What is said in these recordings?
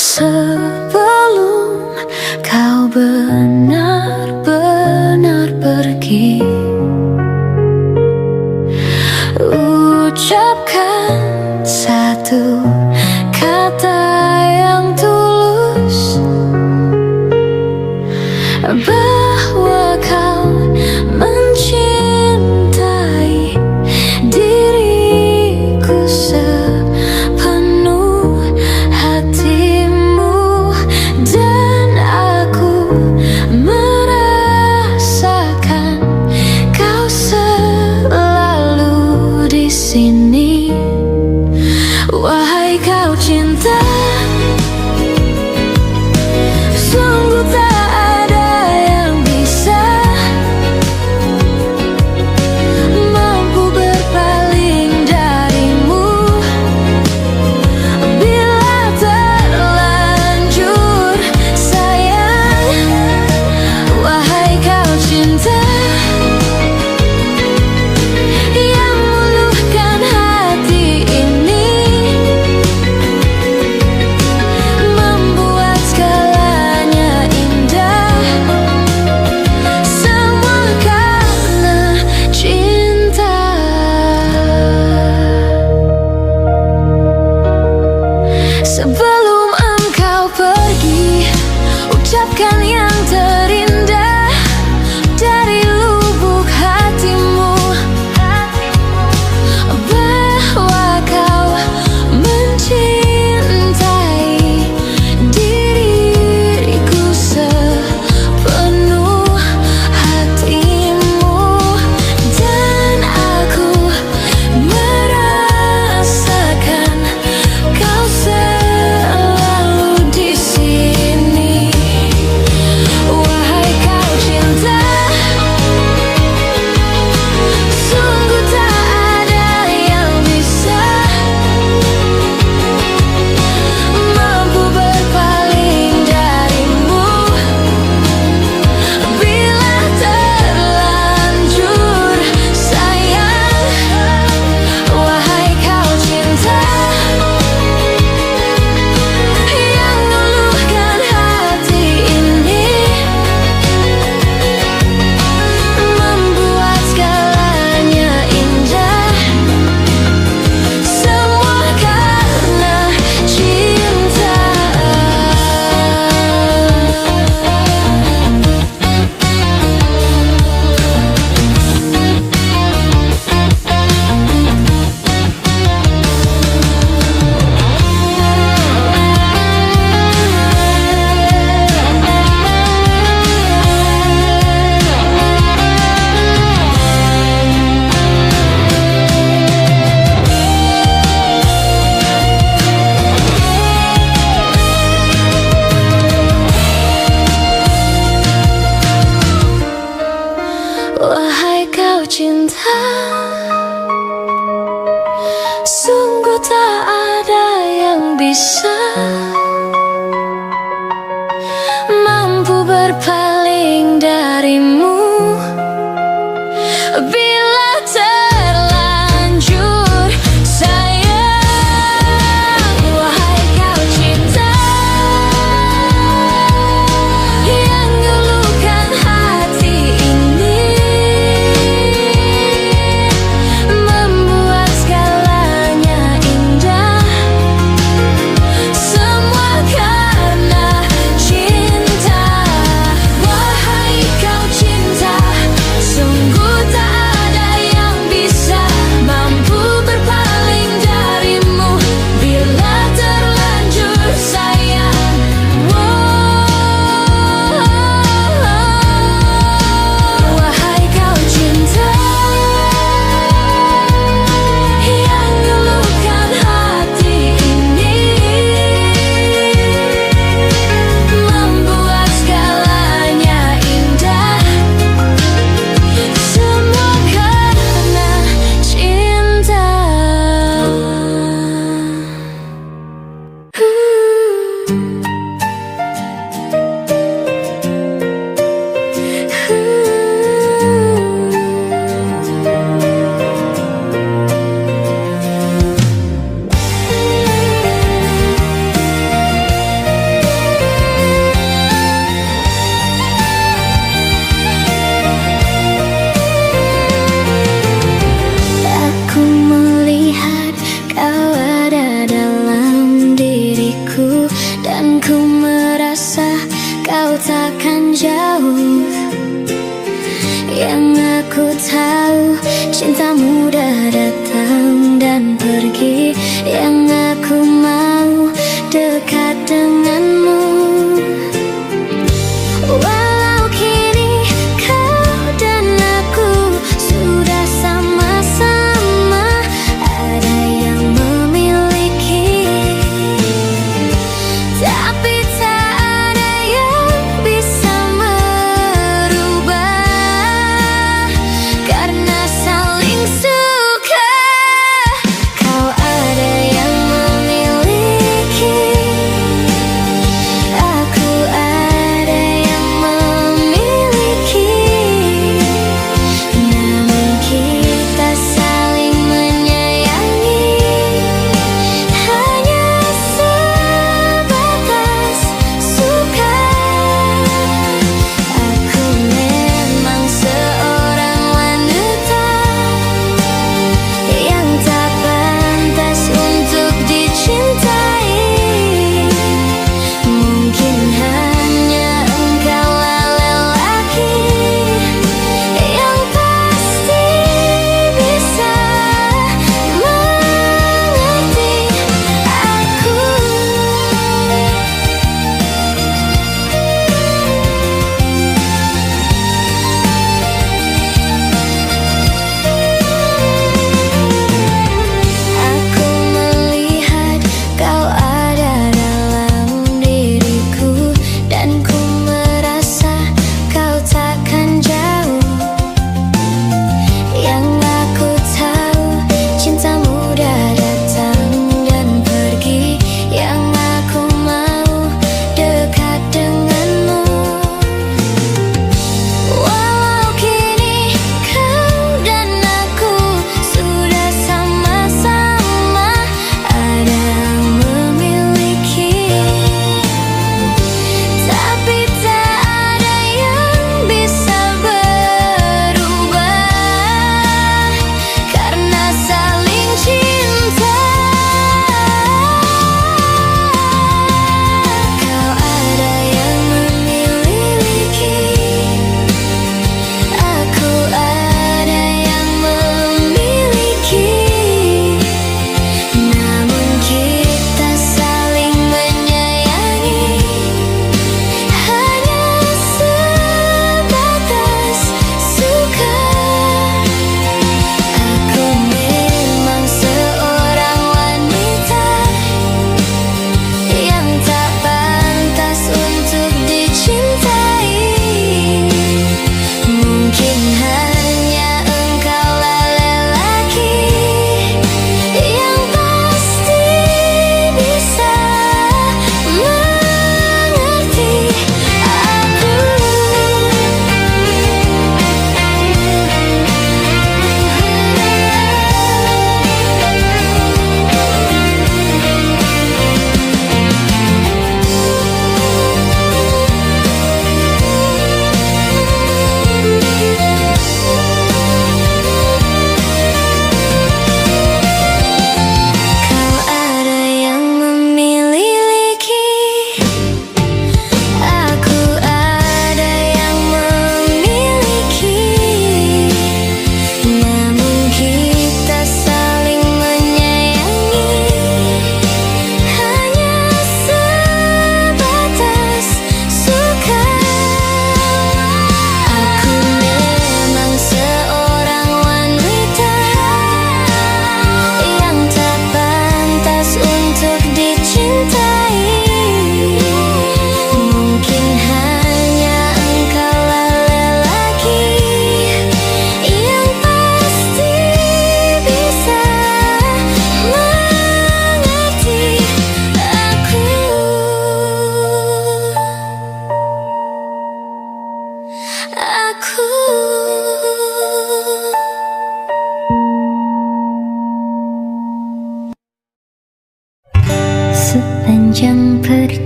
Sebelum kau benar-benar pergi, ucapkan satu kata yang tulus, bahwa kau mencintai diriku sepenuh hatimu, dan aku merasakan kau selalu di sini. Wahai kau cinta, sungguh tak ada yang bisa mampu berpaling darimu. Bila terlanjur sayang, wahai kau cinta yang meluluhkan hati ini, membuat segalanya indah, semua karena cinta. Sebelum engkau pergi, ucapkan yang terindah dari lubuk hatimu, bahwa kau mencintai diriku sepenuh hatimu, dan aku merasakan kau selalu di sini. Wahai kau cinta, sungguh tak ada yang bisa mampu berpaling darimu. Bila terlanjur sayang, wahai kau cinta yang meluluhkan hati ini, membuat segalanya indah, semua karena cinta. Wahai kau cinta, sungguh tak ada yang bisa mampu berpaling darimu. Bila terlanjur sayang, wahai kau cinta yang meluluhkan hati ini, membuat segalanya indah,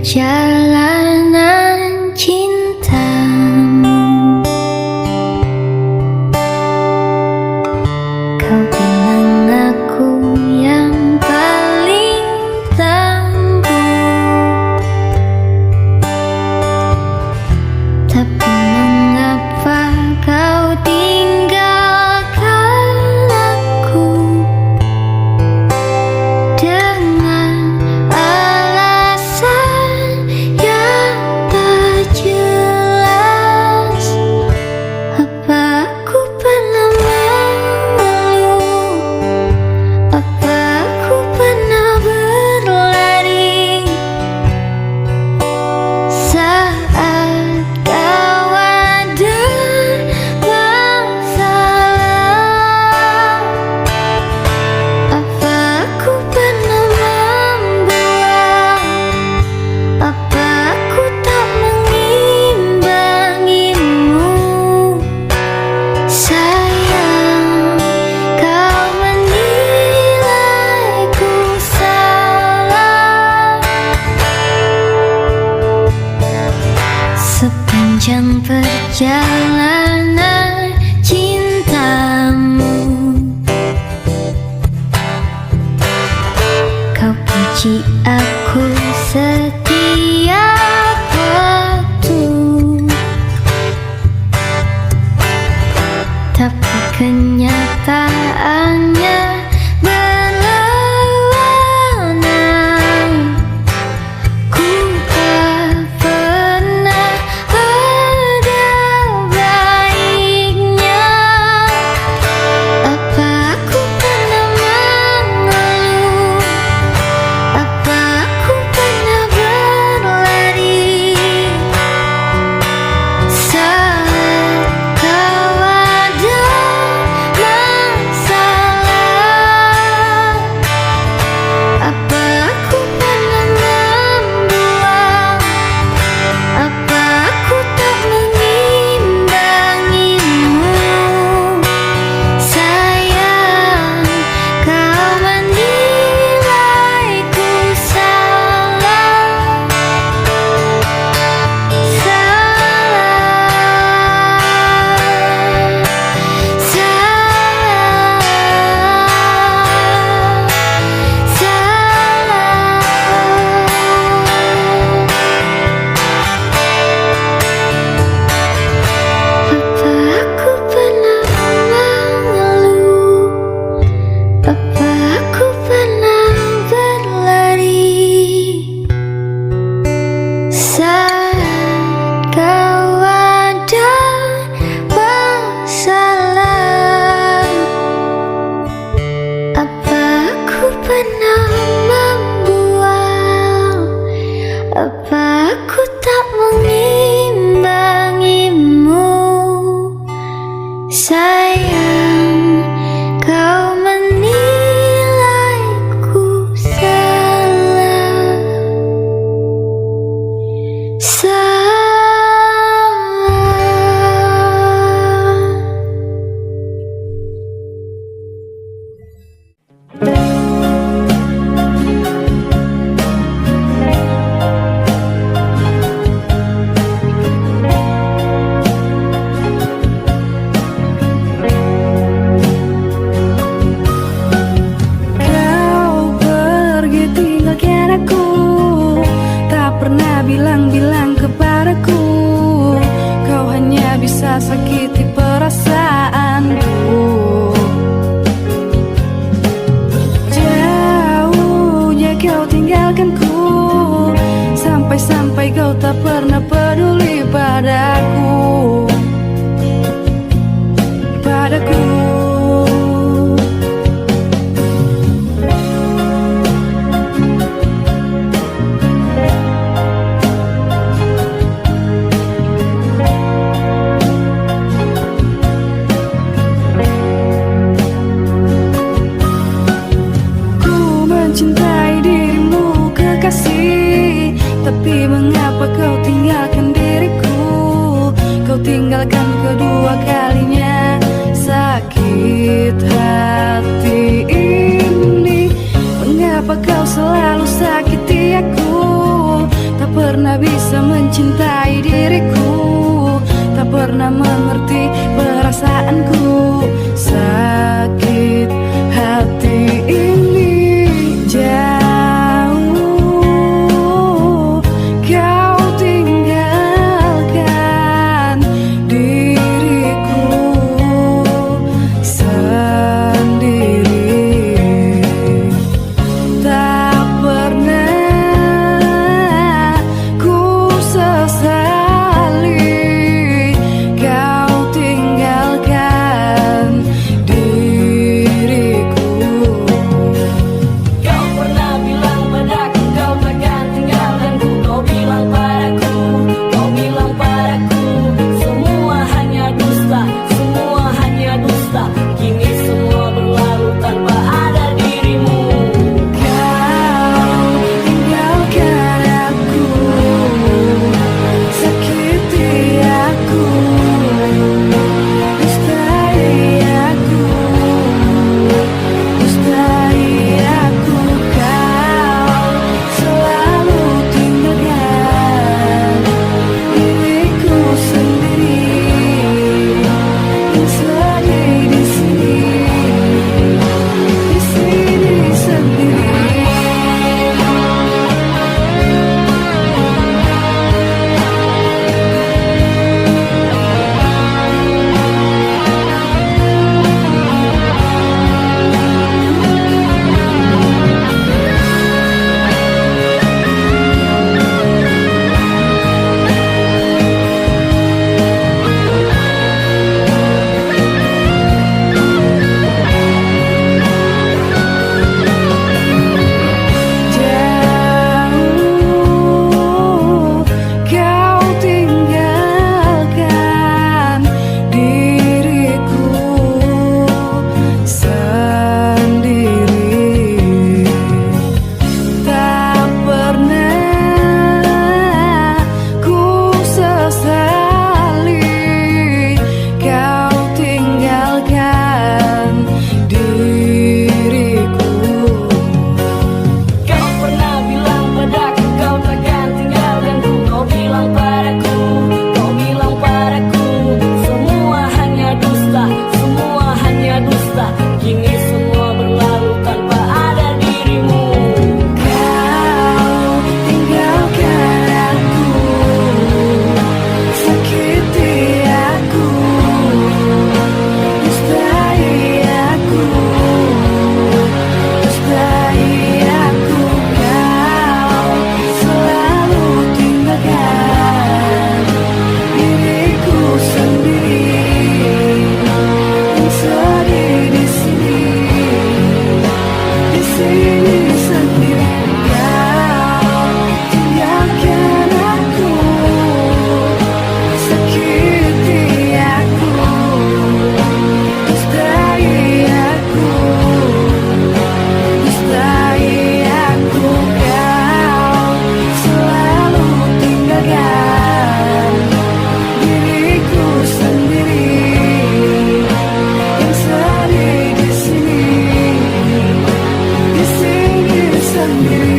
perjalanan cintamu. Kau bilang aku yang paling tangguh, tapi mengapa kau tinggalkan aku dengan alasan yang tak jelas? Apa aku pernah mengeluh? Apa aku pernah berlari saat kau ada masalah? Apa aku pernah membuang? Apa aku tak mengimbangimu? Sayang, kau menilaiku salah. Sepanjang perjalanan cintamu, kau puji aku setiap waktu, tapi kenyataannya berlawanan. Ku tak pernah ada baiknya. Apa aku pernah mengeluh? Apa aku pernah berlari saat kau ada masalah? Apa aku pernah membuang? Apa aku tak mengimbangimu? Sayang, kau menilaiku salah. Apa aku pernah mengeluh? Apa aku pernah berlari saat kau ada masalah? Apa aku pernah membuang? Apa aku tak mengimbangimu? Sayang, kau menilaiku salah. Kau pergi tinggalkan aku, tak pernah bilang-bilang kepadaku. Kau hanya bisa sakiti perasaanku. Jauhnya kau tinggalkanku, sampai-sampai kau tak pernah peduli padaku. Ku mencintai dirimu kekasih, tapi mengapa kau tinggalkan diriku? Kau tinggalkan kedua kalinya. Sakit hati ini, mengapa kau selalu sakiti aku? Tak sendiri.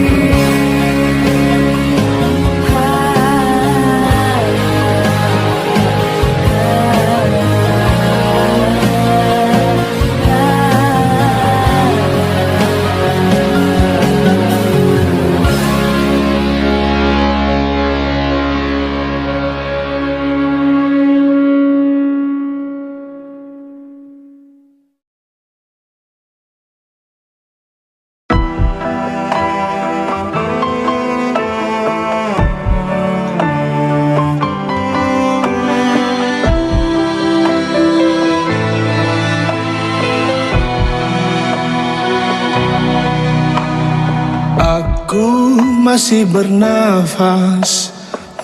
Aku masih bernafas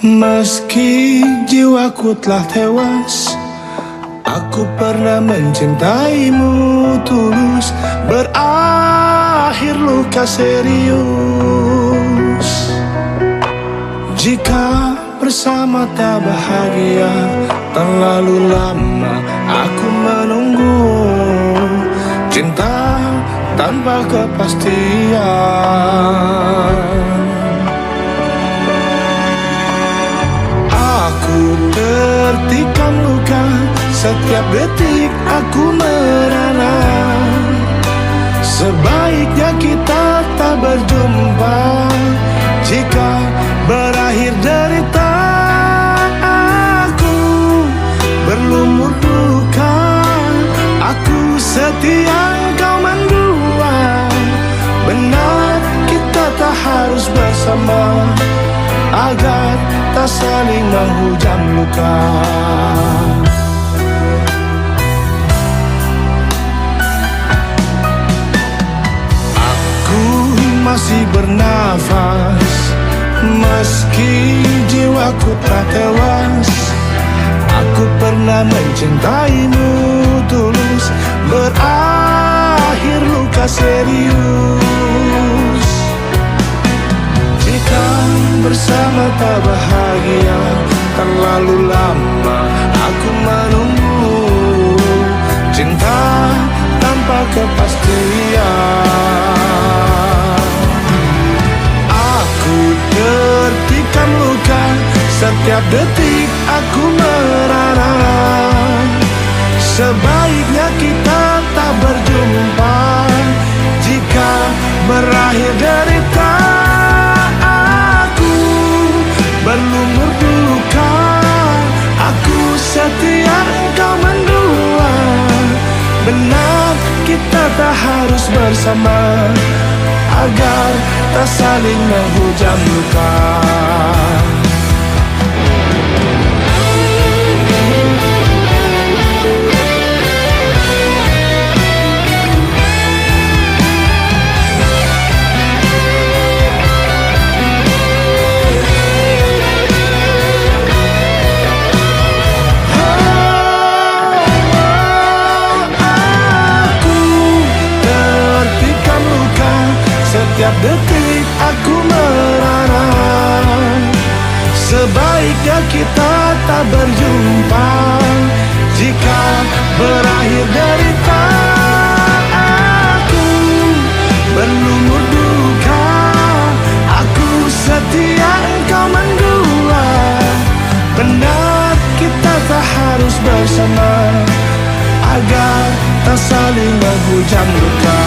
meski jiwaku telah tewas. Aku pernah mencintaimu tulus, berakhir luka serius. Jika bersama tak bahagia, terlalu lama aku menunggu cinta tanpa kepastian. Aku tertikam luka, setiap detik aku merana. Sebaiknya kita tak berjumpa, jika berakhir derita. Aku berlumur luka, aku setia engkau mendua. Benar kita tak harus bersama, agar tak saling menghujam luka. Aku masih bernafas meski jiwaku tak tewas. Aku pernah mencintaimu tulus, berakhir luka serius. Jika bersama tak bahagia, terlalu lama aku menunggu cinta tanpa kepastian. Aku tertikam luka, setiap detik aku merana. Sebaiknya kita tak berjumpa, jika berakhir derita. Aku berlumur duka, aku setia engkau mendua. Benar kita tak harus bersama, agar tak saling menghujam luka. Setiap detik aku merana. Sebaiknya kita tak berjumpa, jika berakhir derita. Aku berlumur duka, aku setia engkau mendua. Benar kita tak harus bersama, agar tak saling menghujam luka.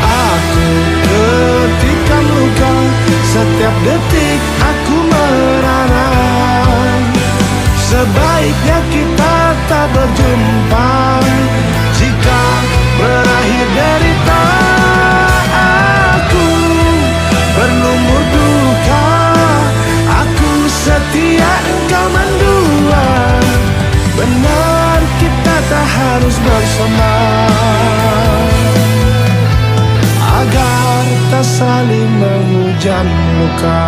Aku tertikam luka, setiap detik aku merana. Sebaiknya kita tak berjumpa, jika berakhir derita. Aku berlumur duka, aku setia engkau mendua. Benar kita tak harus bersama, agar tak saling menghujam luka.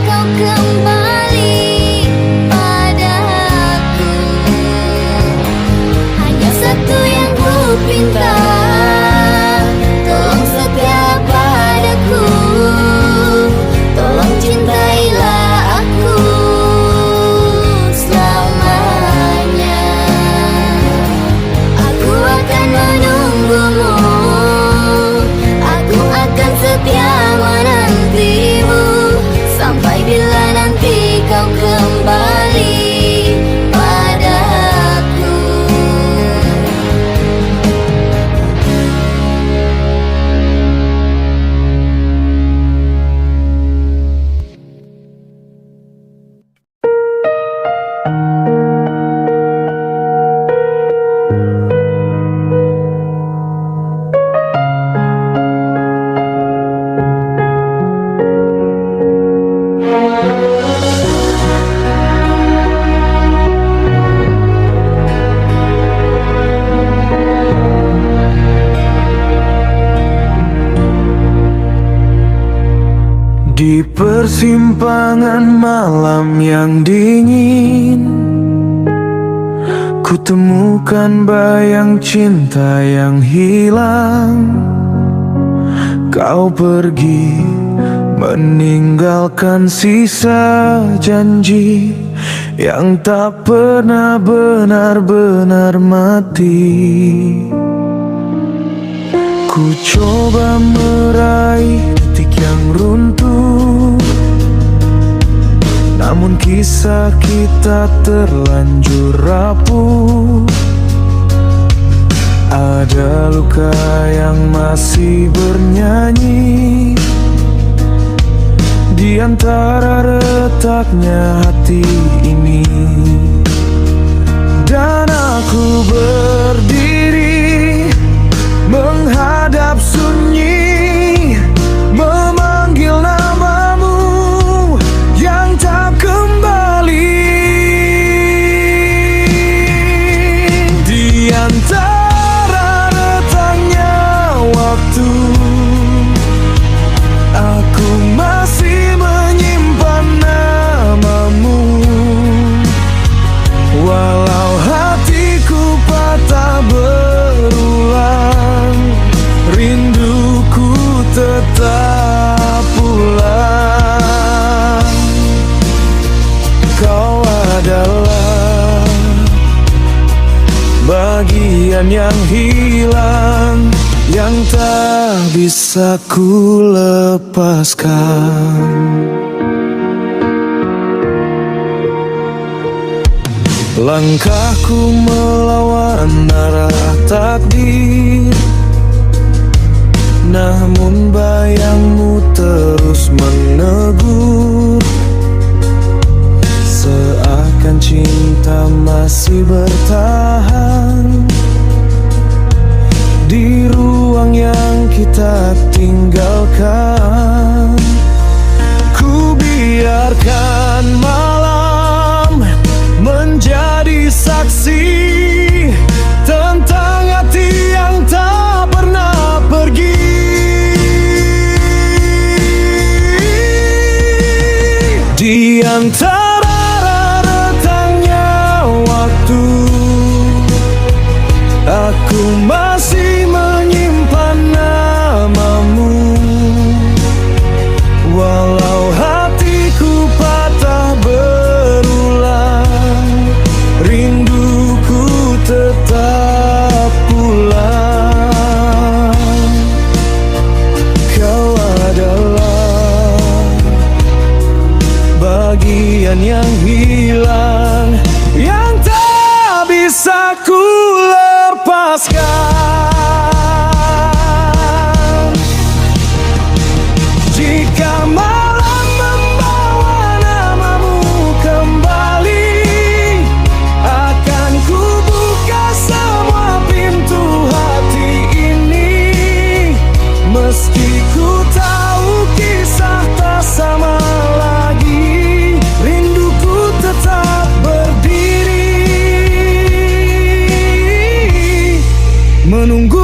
kau kembali padaku. Hanya satu yang ku pinta, tolong setia padaku, tolong cintailah aku selamanya. Aku akan menunggumu, aku akan setia menantimu, sampai bila nanti kau kembali padaku. Di persimpangan malam yang dingin, ku temukan bayang cinta yang hilang. Kau pergi meninggalkan sisa janji yang tak pernah benar-benar mati. Ku coba meraih detik yang runtuh, namun kisah kita terlanjur rapuh. Ada luka yang masih bernyanyi di antara retaknya hati ini. Dan aku berdiri menghadap sunyi, memanggil namamu yang tak kembali. Di antara retaknya waktu, aku masih menyimpan namamu. Walau hatiku patah berulang, rinduku tetap pulang. Kau adalah bagian yang hilang, yang tak bisa ku lepaskan. Langkahku melawan arah takdir, namun bayangmu terus menegur. Seakan cinta masih bertahan di ruang yang kita tinggalkan. Ku biarkan malam menjadi saksi tentang hati yang tak pernah pergi. Di antara retaknya waktu, aku masih menyimpan namamu. Walau hatiku patah berulang, rinduku tetap pulang. Kau adalah bagian yang hilang, yang tak bisa ku lepaskan. Jika malam membawa namamu kembali, akan ku buka semua pintu hati ini. Meski ku tahu kisah tak sama lagi, rinduku tetap berdiri menunggu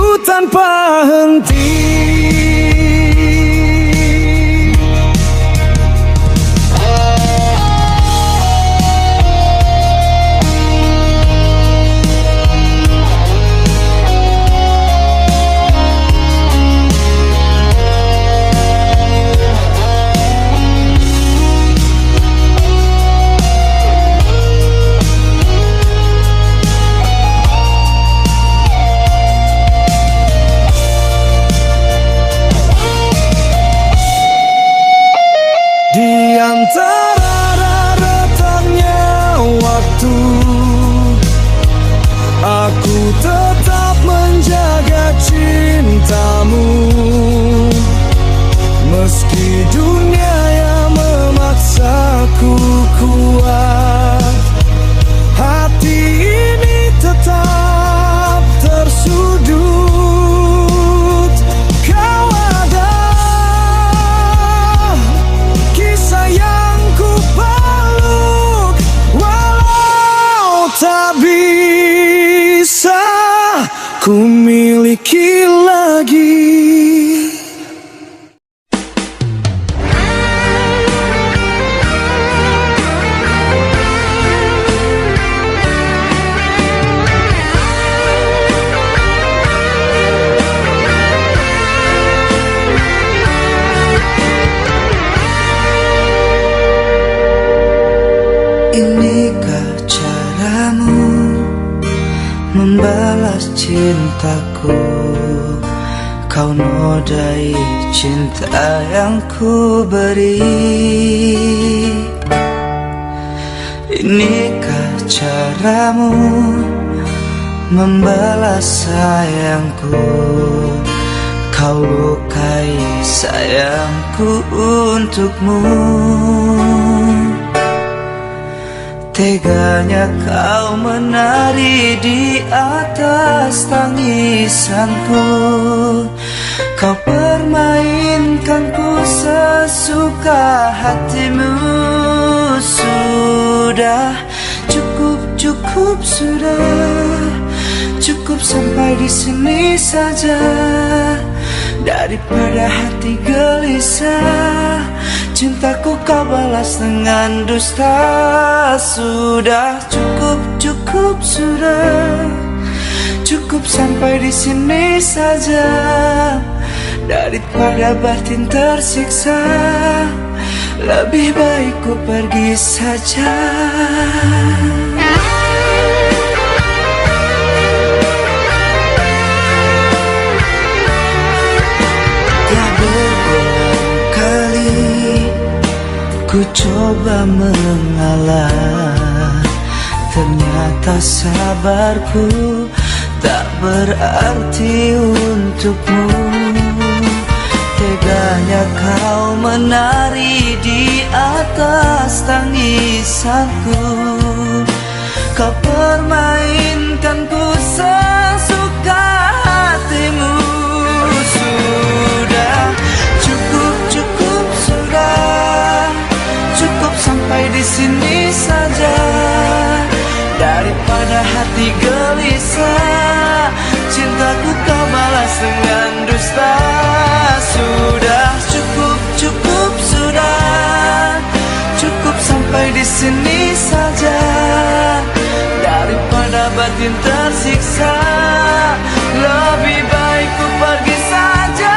Antara retaknya waktu, aku tetap menjaga cintamu. Meski dunia yang memaksaku kuat, hati ini tetap tersudut. Kau ada kisah yang ku peluk, walau tak bisa ku miliki lagi. Inikah caramu membalas cintaku? Kau nodai cinta yang ku beri. Inikah caramu membalas sayangku? Kau lukai sayangku untukmu. Teganya kau menari di atas tangisanku. Kau permainkanku sesuka hatimu. Sudah, cukup sudah. Cukup sampai di sini saja. Daripada hati gelisah, cintaku kau balas dengan dusta. Sudah, cukup sudah. Cukup sampai di sini saja. Daripada batin tersiksa, lebih baik ku pergi saja. Ku coba mengalah, ternyata sabarku tak berarti untukmu. Teganya kau menari di atas tangisanku. Kau permainkanku sesuka hatimu. Sudah, cukup sudah. Cukup sampai di sini saja. Daripada hati gelisah, cintaku kau balas dengan dusta. Sudah, cukup sudah. Cukup sampai di sini saja. Daripada batin tersiksa, lebih baik ku pergi saja.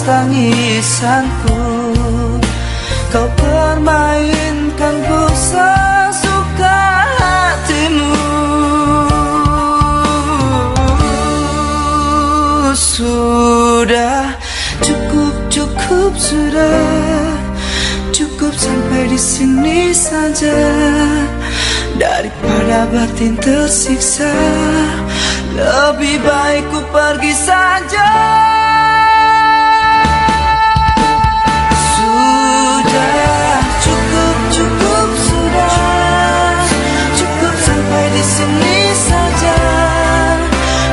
Tangisanku, kau permainkanku sesuka hatimu. Sudah, cukup sudah. Cukup sampai di sini saja. Daripada batin tersiksa, lebih baik ku pergi saja. Sini saja.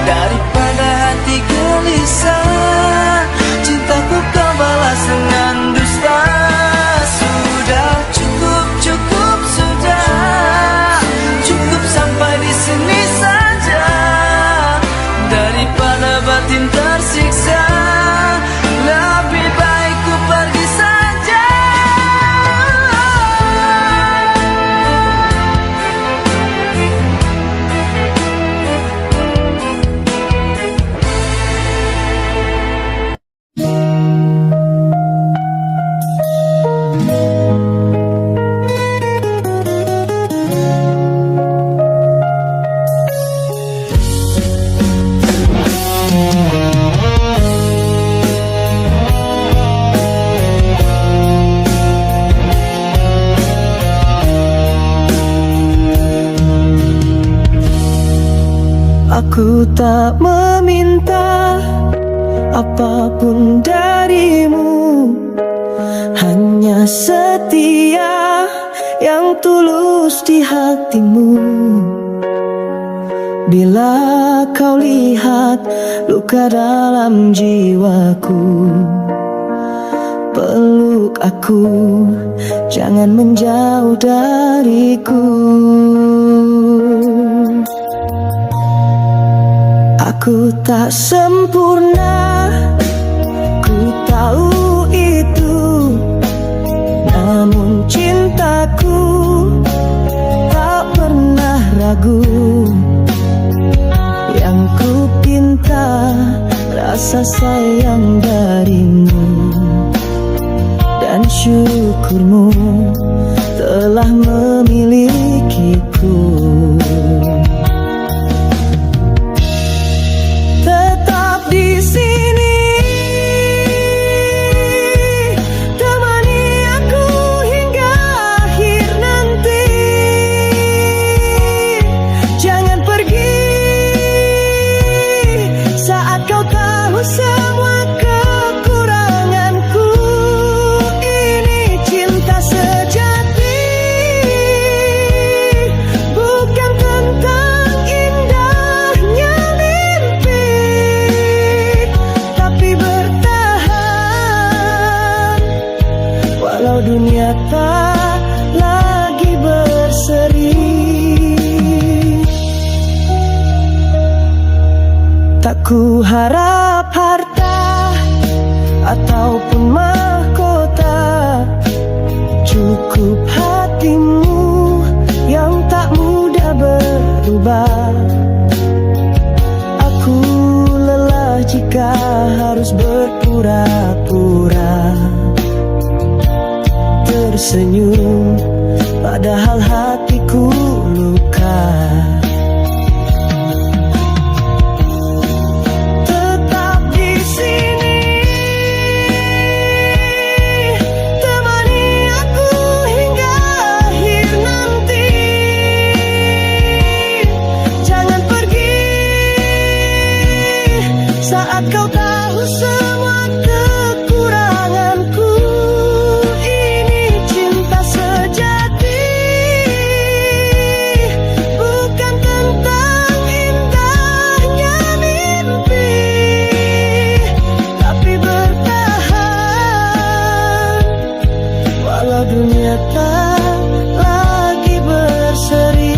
Daripada hati gelisah, cintaku kau balas dengan dusta. Sudah, cukup sudah. Cukup sampai di sini saja. Daripada batin tersiksa, Aku tak meminta apapun darimu, hanya setia yang tulus di hatimu. Bila kau lihat luka dalam jiwaku, peluk aku, jangan menjauh dariku. Aku tak sempurna, ku tahu itu, namun cintaku tak pernah ragu. Yang ku pinta rasa sayang darimu, dan syukurmu telah memilikiku. Tetap di sini, temani aku hingga akhir nanti. Jangan pergi saat kau tahu semua kekuranganku. Ini cinta sejati, bukan tentang indahnya mimpi, tapi bertahan walau dunia tak lagi berseri. Tak ku harap harta ataupun mahkota, cukup hatimu yang tak mudah berubah. Aku lelah jika harus berpura-pura tersenyum, padahal hatiku luka. Tetap di sini, temani aku hingga akhir nanti. Jangan pergi saat kau tahu semua kekuranganku. Ini cinta sejati, bukan tentang indahnya mimpi, tapi bertahan walau dunia tak lagi berseri.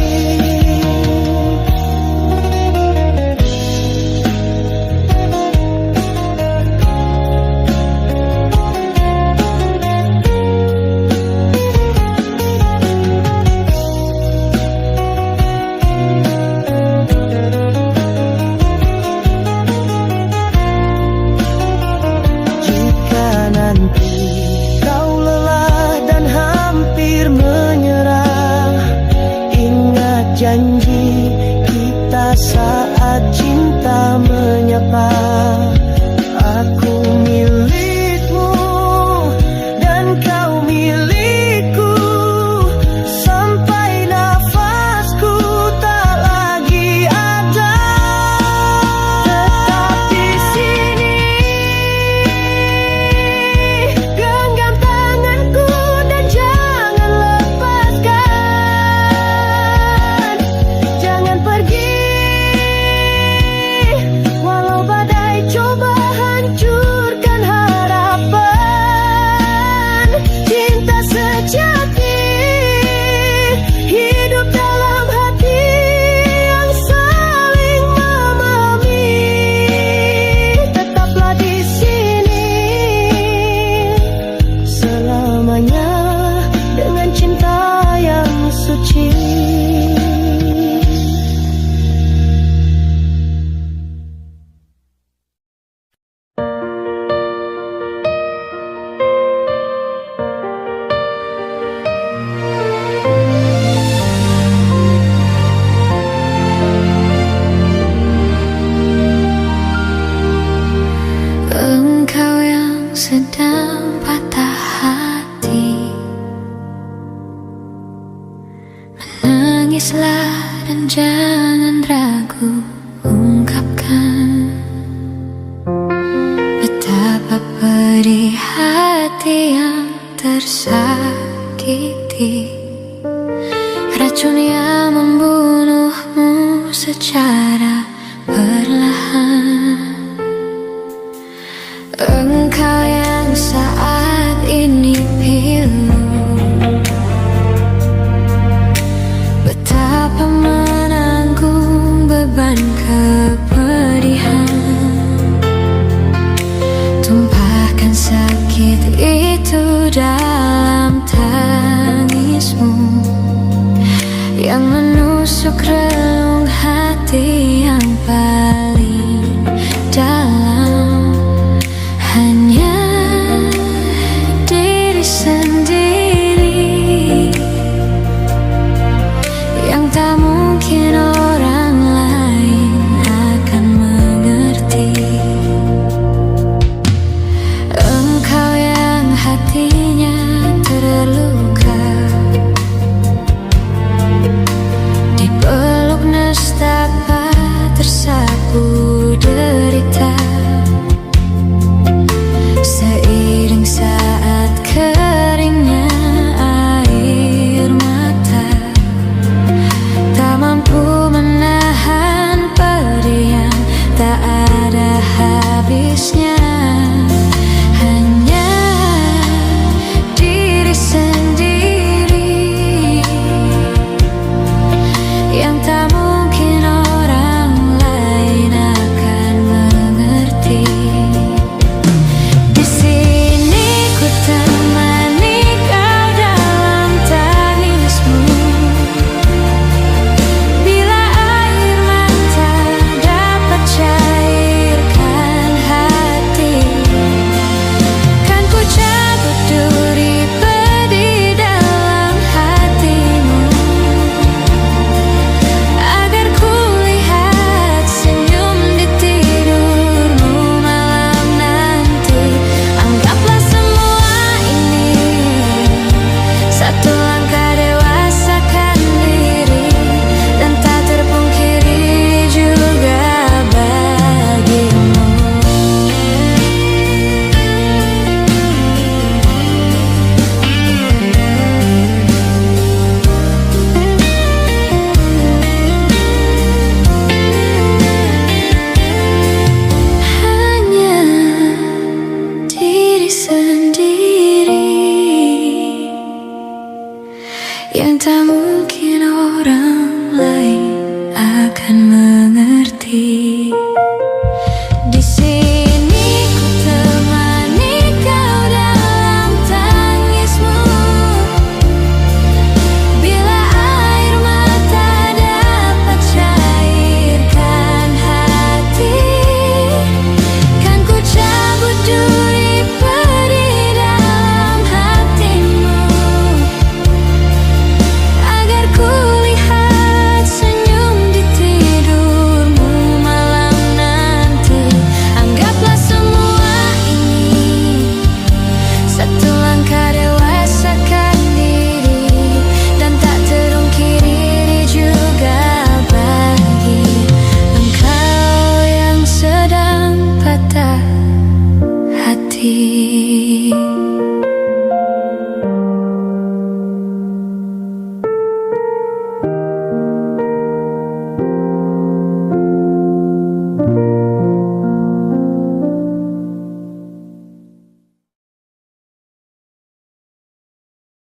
Jika nanti kau lelah dan hampir menyerah, ingat janji kita saat cinta menyapa. Aku milikmu dan kau milikku, sampai nafasku tak lagi ada. Tetap di sini, genggam tanganku dan jangan lepaskan. Jangan pergi walau badai coba hancurkan harapan. Cinta sejati hidup dalam hati yang saling memahami. Tetaplah di sini selamanya dengan cinta yang suci. Engkau yang sedang patah hati, menangislah dan jangan ragu Betapa pedih hati yang tersakiti, racun yang membunuhmu secara perlahan. Engkau yang saat ini pilu, betapa menanggung beban kepedihan. Tumpahkan sakit itu dalam tangismu yang menusuk relung hati